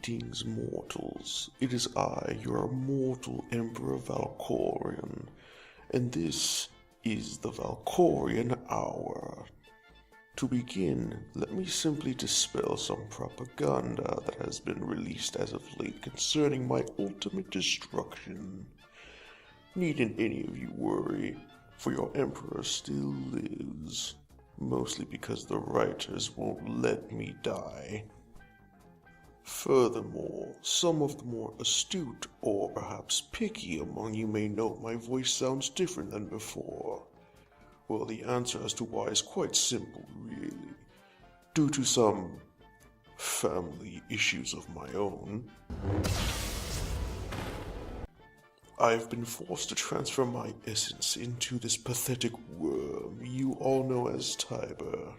Greetings, mortals. It is I, your immortal Emperor Valkorion, and this is the Valkorion Hour. To begin, let me simply dispel some propaganda that has been released as of late concerning my ultimate destruction. Needn't any of you worry, for your Emperor still lives, mostly because the writers won't let me die. Furthermore, some of the more astute or perhaps picky among you may note my voice sounds different than before. Well, the answer as to why is quite simple, really. Due to some family issues of my own, I've been forced to transfer my essence into this pathetic worm you all know as Tiber.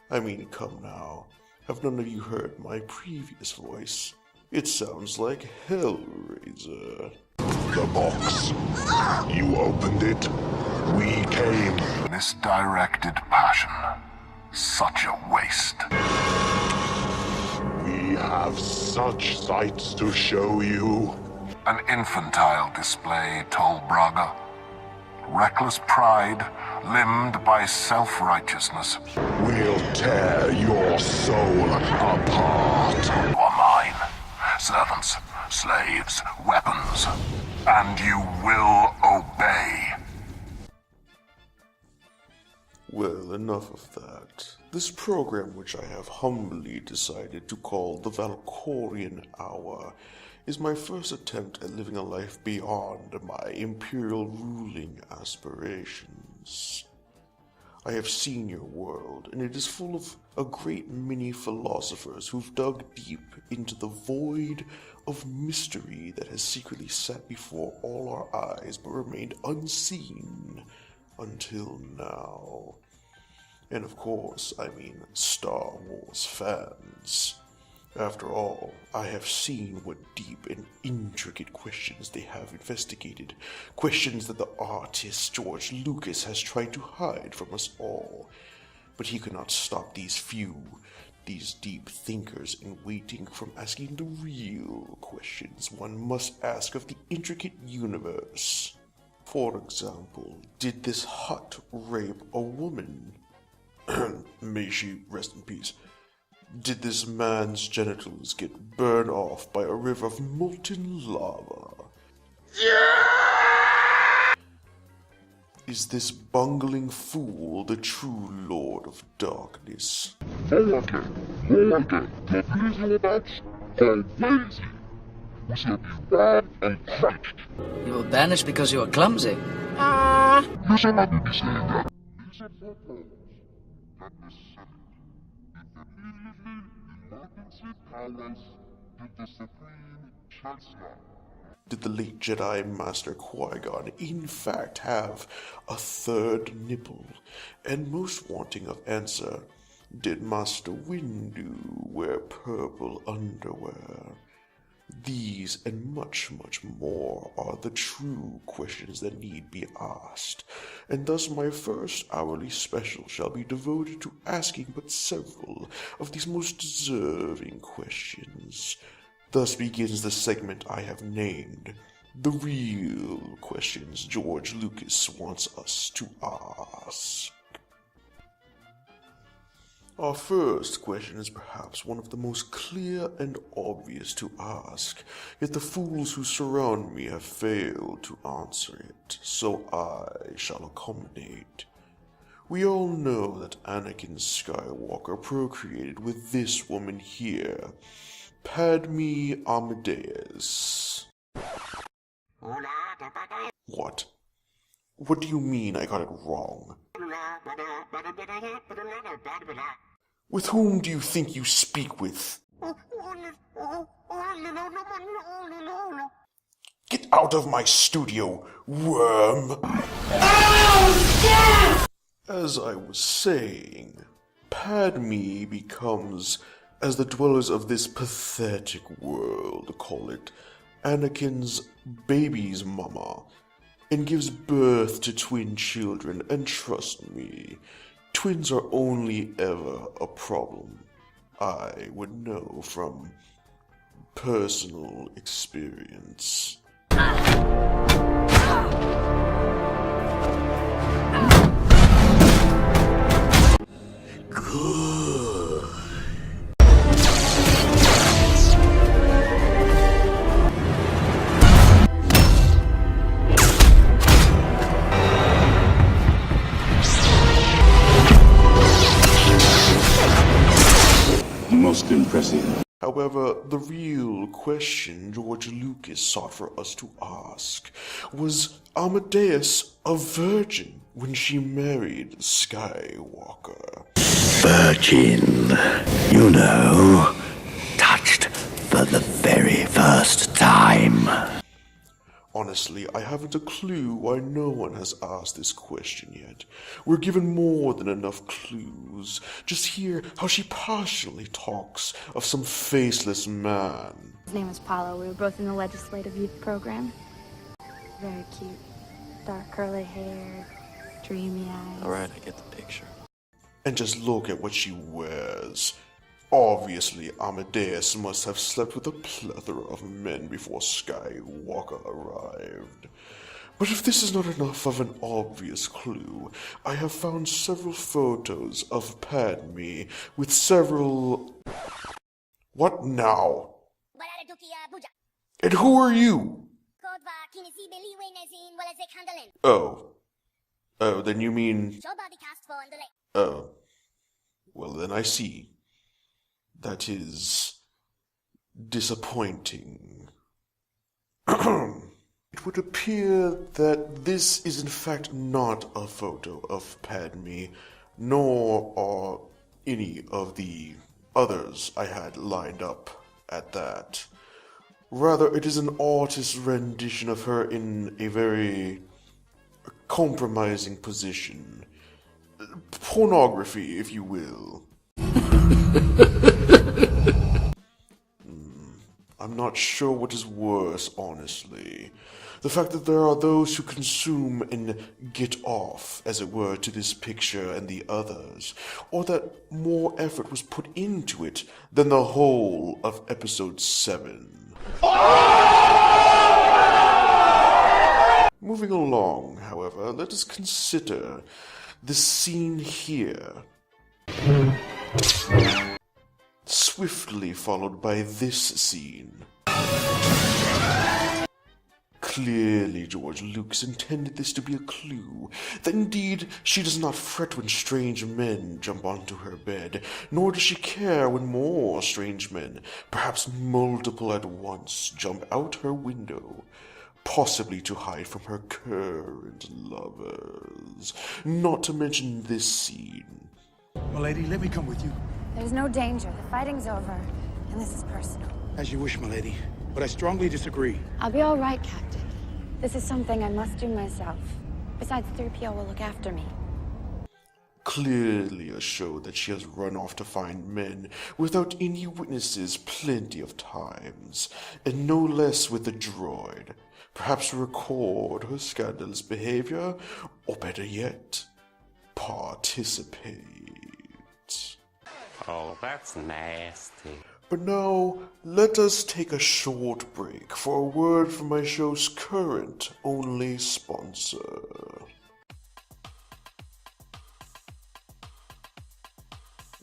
I mean, come now. Have none of you heard my previous voice? It sounds like Hellraiser. The box. You opened it. We came. Misdirected passion. Such a waste. We have such sights to show you. An infantile display, Tol Braga. Reckless pride, limbed by self-righteousness. We'll tear your soul apart. You are mine. Servants, slaves, weapons. And you will obey. Well, enough of that. This program, which I have humbly decided to call the Valkorion Hour, is my first attempt at living a life beyond my imperial ruling aspirations. I have seen your world, and it is full of a great many philosophers who've dug deep into the void of mystery that has secretly sat before all our eyes but remained unseen until now. And of course, I mean Star Wars fans. After all, I have seen what deep and intricate questions they have investigated, questions that the artist George Lucas has tried to hide from us all. But he could not stop these deep thinkers in waiting from asking the real questions one must ask of the intricate universe. For example, did this hut rape a woman? May she rest in peace. Did this man's genitals get burned off by a river of molten lava? Yeah! Is this bungling fool the true Lord of Darkness? The police are about to go crazy. We shall be bad and crushed. You were banished because you were clumsy. You shall not be saying that. These are photos that the Senate, emergency powers to the Supreme Chancellor. Did the late Jedi Master Qui-Gon in fact have a third nipple? And most wanting of answer, did Master Windu wear purple underwear? These and much, much more are the true questions that need be asked, and thus my first hourly special shall be devoted to asking but several of these most deserving questions. Thus begins the segment I have named, The Real Questions George Lucas Wants Us to Ask. Our first question is perhaps one of the most clear and obvious to ask, yet the fools who surround me have failed to answer it, so I shall accommodate. We all know that Anakin Skywalker procreated with this woman here, Padme Amadeus. What? What do you mean I got it wrong? With whom do you think you speak with? Get out of my studio, worm! As I was saying, Padme becomes, as the dwellers of this pathetic world call it, Anakin's baby's mama, and gives birth to twin children, and trust me, twins are only ever a problem. I would know from personal experience. Most impressive. However, the real question George Lucas sought for us to ask was Amadeus a virgin when she married Skywalker? Virgin, you know, touched for the very first time. Honestly, I haven't a clue why no one has asked this question yet. We're given more than enough clues. Just hear how she passionately talks of some faceless man. His name was Paulo. We were both in the legislative youth program. Very cute. Dark curly hair, dreamy eyes. Alright, I get the picture. And just look at what she wears. Obviously, Amadeus must have slept with a plethora of men before Skywalker arrived. But if this is not enough of an obvious clue, I have found several photos of Padme with several... What now? And who are you? Oh, then you mean... Oh. Well, then I see. That is... disappointing. It would appear that this is in fact not a photo of Padme, nor are any of the others I had lined up at that. Rather, it is an artist's rendition of her in a very compromising position. Pornography, if you will. I'm not sure what is worse, honestly. The fact that there are those who consume and get off, as it were, to this picture and the others, or that more effort was put into it than the whole of Episode 7. Moving along, however, let us consider this scene here. Swiftly followed by this scene. Clearly, George Lucas intended this to be a clue, that indeed she does not fret when strange men jump onto her bed, nor does she care when more strange men, perhaps multiple at once, jump out her window, possibly to hide from her current lovers. Not to mention this scene. Milady, let me come with you. There's no danger. The fighting's over. And this is personal. As you wish, milady. But I strongly disagree. I'll be all right, Captain. This is something I must do myself. Besides, 3PO will look after me. Clearly a show that she has run off to find men without any witnesses plenty of times, and no less with a droid. Perhaps record her scandalous behavior, or better yet, participate. Oh, that's nasty. But now, let us take a short break for a word from my show's current only sponsor.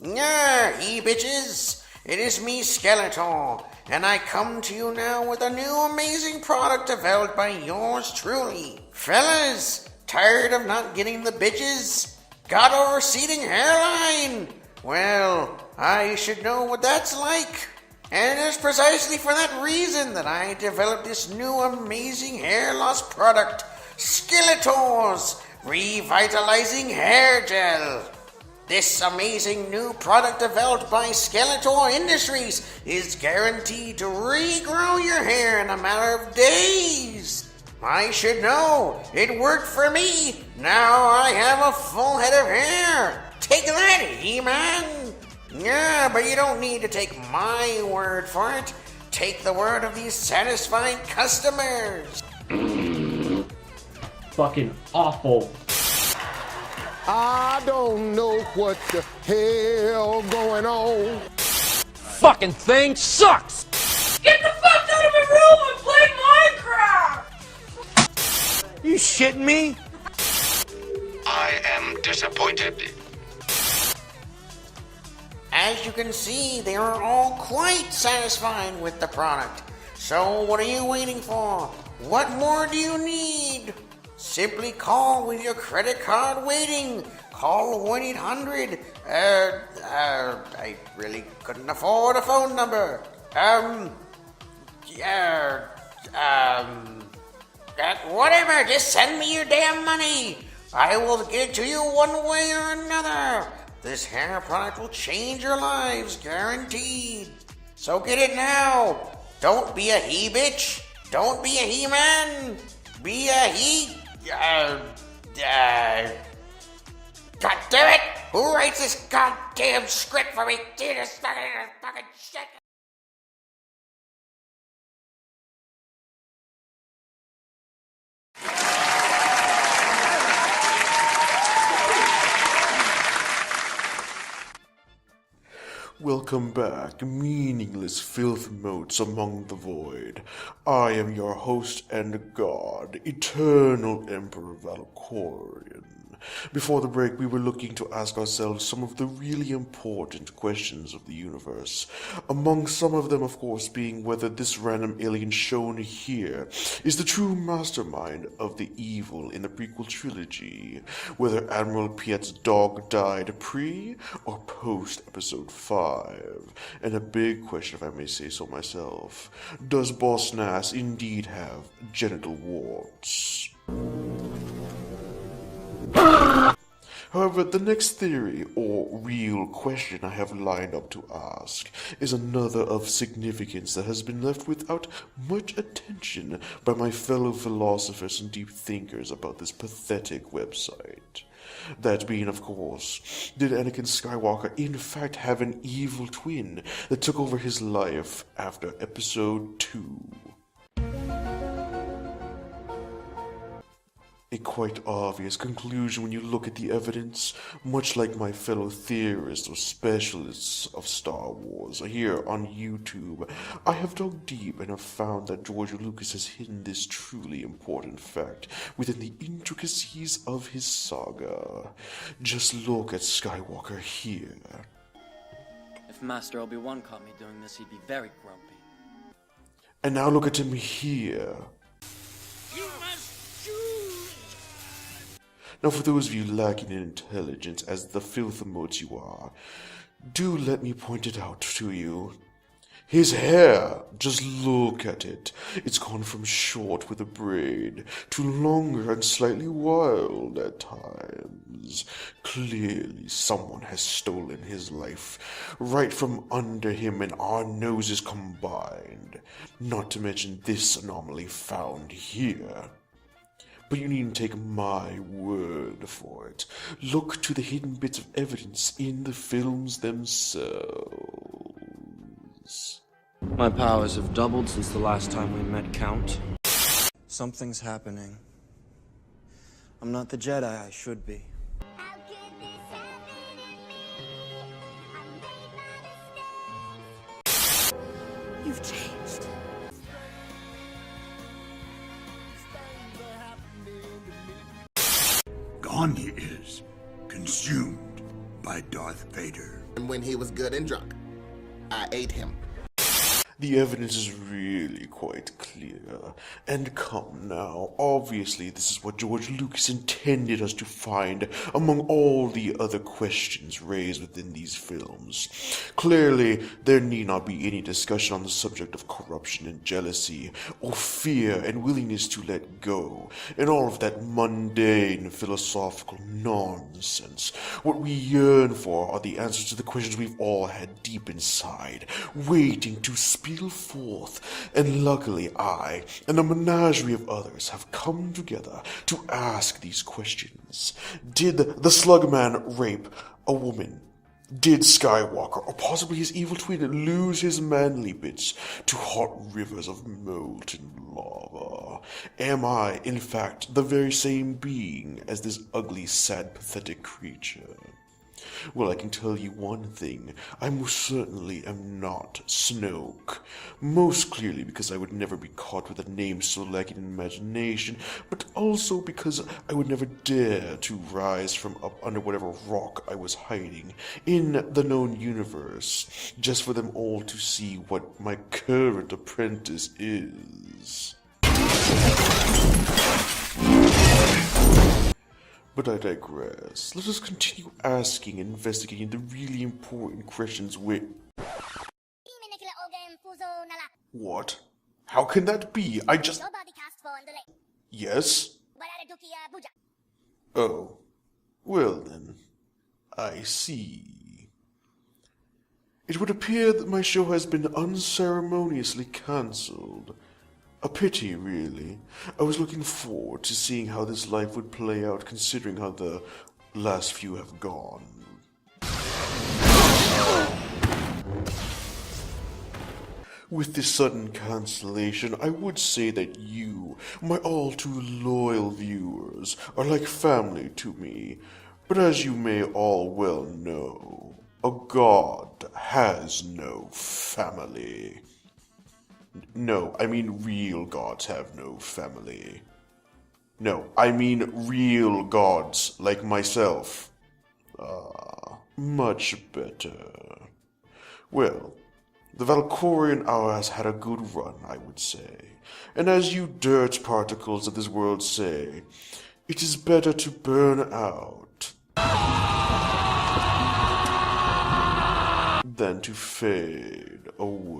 Hey bitches, it is me, Skeletor, and I come to you now with a new amazing product developed by yours truly. Fellas, tired of not getting the bitches? Got a receding hairline? Well, I should know what that's like. And it is precisely for that reason that I developed this new amazing hair loss product, Skeletor's Revitalizing Hair Gel. This amazing new product developed by Skeletor Industries is guaranteed to regrow your hair in a matter of days. I should know. It worked for me. Now I have a full head of hair. Take that, He-Man. Yeah, but you don't need to take my word for it. Take the word of these satisfied customers. Fucking awful. I don't know what the hell going on. Fucking thing sucks! Get the fuck out of my room and play Minecraft! You shitting me? I am disappointed. As you can see, they are all quite satisfied with the product. So what are you waiting for? What more do you need? Simply call with your credit card waiting. Call 1-800. I really couldn't afford a phone number. Whatever, just send me your damn money. I will get it to you one way or another. This hair product will change your lives, guaranteed. So get it now. Don't be a he bitch. Don't be a he man. Be a he. God damn it! Who writes this goddamn script for me? Jesus fucking shit. Welcome back, meaningless filth motes among the void. I am your host and god, Eternal Emperor Valkorion. Before the break, we were looking to ask ourselves some of the really important questions of the universe. Among some of them, of course, being whether this random alien shown here is the true mastermind of the evil in the prequel trilogy, whether Admiral Piet's dog died pre or post episode 5, and a big question, if I may say so myself, does Boss Nass indeed have genital warts? However, the next theory, or real question I have lined up to ask, is another of significance that has been left without much attention by my fellow philosophers and deep thinkers about this pathetic website. That being, of course, did Anakin Skywalker in fact have an evil twin that took over his life after Episode 2? A quite obvious conclusion when you look at the evidence, much like my fellow theorists or specialists of Star Wars here on YouTube. I have dug deep and have found that George Lucas has hidden this truly important fact within the intricacies of his saga. Just look at Skywalker here. If Master Obi-Wan caught me doing this, he'd be very grumpy. And now look at him here. Now, for those of you lacking in intelligence, as the filth motes you are, do let me point it out to you. His hair, just look at it. It's gone from short with a braid to longer and slightly wild at times. Clearly, someone has stolen his life right from under him and our noses combined. Not to mention this anomaly found here. But you needn't take my word for it. Look to the hidden bits of evidence in the films themselves. My powers have doubled since the last time we met, Count. Something's happening. I'm not the Jedi I should be. You've changed. Gone he is, consumed by Darth Vader. And when he was good and drunk, I ate him. The evidence is really quite clear. And come now, obviously this is what George Lucas intended us to find among all the other questions raised within these films. Clearly, there need not be any discussion on the subject of corruption and jealousy, or fear and willingness to let go, and all of that mundane philosophical nonsense. What we yearn for are the answers to the questions we've all had deep inside, waiting to speak forth, and luckily I and a menagerie of others have come together to ask these questions. Did the Slugman rape a woman? Did Skywalker, or possibly his evil twin, lose his manly bits to hot rivers of molten lava? Am I, in fact, the very same being as this ugly, sad, pathetic creature? Well, I can tell you one thing. I most certainly am not Snoke. Most clearly because I would never be caught with a name so lacking in imagination, but also because I would never dare to rise from up under whatever rock I was hiding in the known universe, just for them all to see what my current apprentice is. But I digress. Let us continue asking and investigating the really important questions with... What? How can that be? I just... Yes? Oh. Well then. I see. It would appear that my show has been unceremoniously cancelled. A pity, really. I was looking forward to seeing how this life would play out, considering how the last few have gone. With this sudden cancellation, I would say that you, my all too loyal viewers, are like family to me. But as you may all well know, a god has no family. No, I mean real gods have no family. No, I mean real gods like myself. Much better. Well, the Valkorion Hour has had a good run, I would say. And as you dirt particles of this world say, it is better to burn out than to fade away.